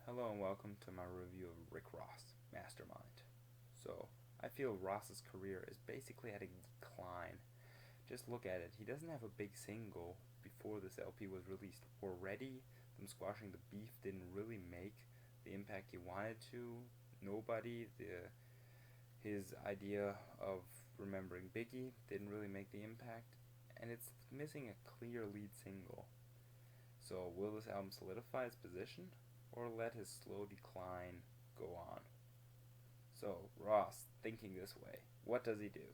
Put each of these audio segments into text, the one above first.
Hello and welcome to my review of Rick Ross, Mastermind. So, I feel Ross's career is basically at a decline. Just look at it. He doesn't have a big single before this LP was released. Already, them squashing the beef didn't really make the impact he wanted to. His idea of remembering Biggie didn't really make the impact. And it's missing a clear lead single. So, will this album solidify its position, or let his slow decline go on? So, Ross, thinking this way, what does he do?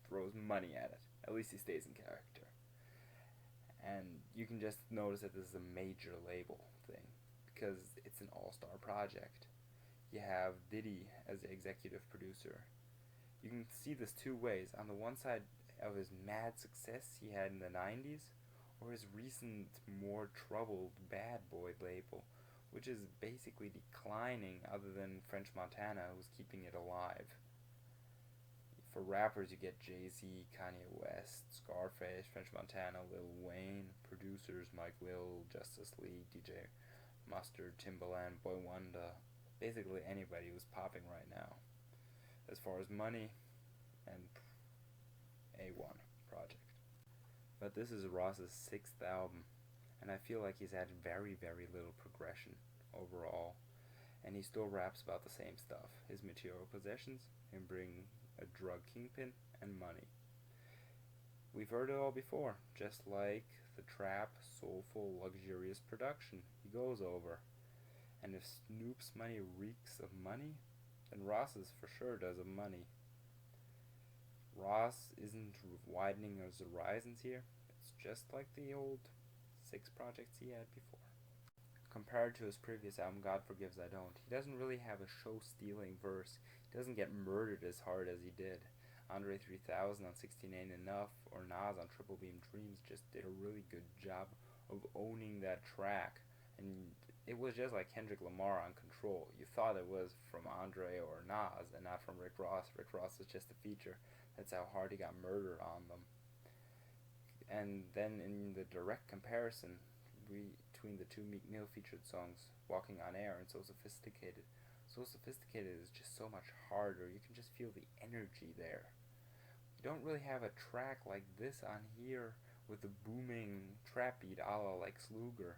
Throws money at it. At least he stays in character. And you can just notice that this is a major label thing, because it's an all-star project. You have Diddy as the executive producer. You can see this two ways. On the one side of his mad success he had in the 90s, or his recent, more troubled Bad Boy label, which is basically declining other than French Montana, who's keeping it alive. For rappers, you get Jay-Z, Kanye West, Scarface, French Montana, Lil Wayne. Producers, Mike Will, Justice League, DJ Mustard, Timbaland, Boy Wonder. Basically anybody who's popping right now. As far as money, and A1 project. But this is Ross's 6th album, and I feel like he's had very, very little progression overall. And he still raps about the same stuff. His material possessions, him being a drug kingpin, and money. We've heard it all before, just like the trap, soulful, luxurious production he goes over. And if Snoop's money reeks of money, then Ross's for sure does of money. Ross isn't widening his horizons here. It's just like the old 6 projects he had before. Compared to his previous album, God Forgives I Don't, he doesn't really have a show-stealing verse. He doesn't get murdered as hard as he did. Andre 3000 on 16 Ain't Enough, or Nas on Triple Beam Dreams just did a really good job of owning that track. And it was just like Kendrick Lamar on Control. You thought it was from Andre or Nas and not from Rick Ross. Rick Ross was just a feature. That's how hard he got murdered on them. And then in the direct comparison between the two Meek Mill featured songs, Walking on Air and So Sophisticated. So Sophisticated is just so much harder. You can just feel the energy there. You don't really have a track like this on here with the booming trap beat a la like Sluger.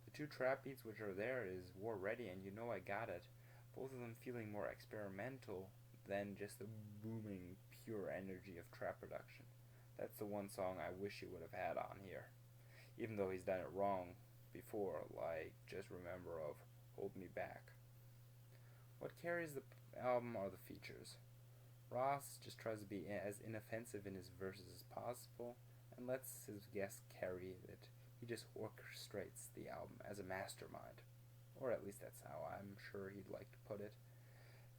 The two trap beats which are there is War Ready and You Know I Got It. Both of them feeling more experimental than just the booming pure energy of trap production. That's the one song I wish he would have had on here. Even though he's done it wrong before, like Just Remember of Hold Me Back. What carries the album are the features. Ross just tries to be as inoffensive in his verses as possible and lets his guests carry it. He just orchestrates the album as a mastermind. Or at least that's how I'm sure he'd like to put it.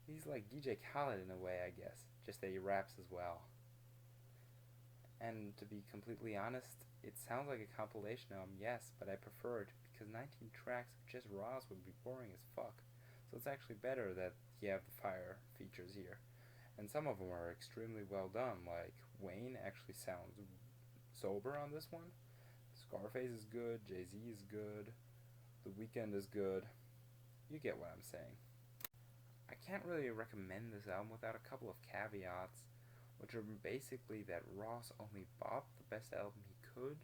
He's like DJ Khaled in a way, I guess, just that he raps as well. And to be completely honest, it sounds like a compilation album, yes, but I prefer it because 19 tracks of just Ross would be boring as fuck. So it's actually better that you have the fire features here. And some of them are extremely well done, like Wayne actually sounds sober on this one. Scarface is good, Jay-Z is good, The Weeknd is good. You get what I'm saying. I can't really recommend this album without a couple of caveats, which are basically that Ross only bought the best album he could,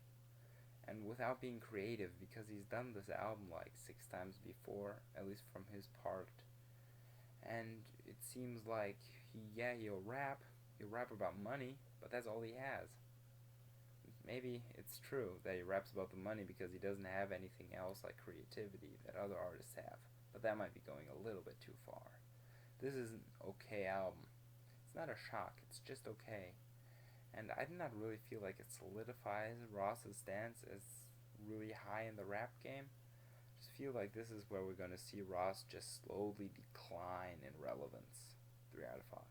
and without being creative, because he's done this album like 6 times before, at least from his part. And it seems like he'll rap about money, but that's all he has. Maybe it's true that he raps about the money because he doesn't have anything else like creativity that other artists have, but that might be going a little bit too far. This is an okay album. It's not a shock, it's just okay. And I do not really feel like it solidifies Ross's stance as really high in the rap game. I just feel like this is where we're going to see Ross just slowly decline in relevance. 3 out of 5.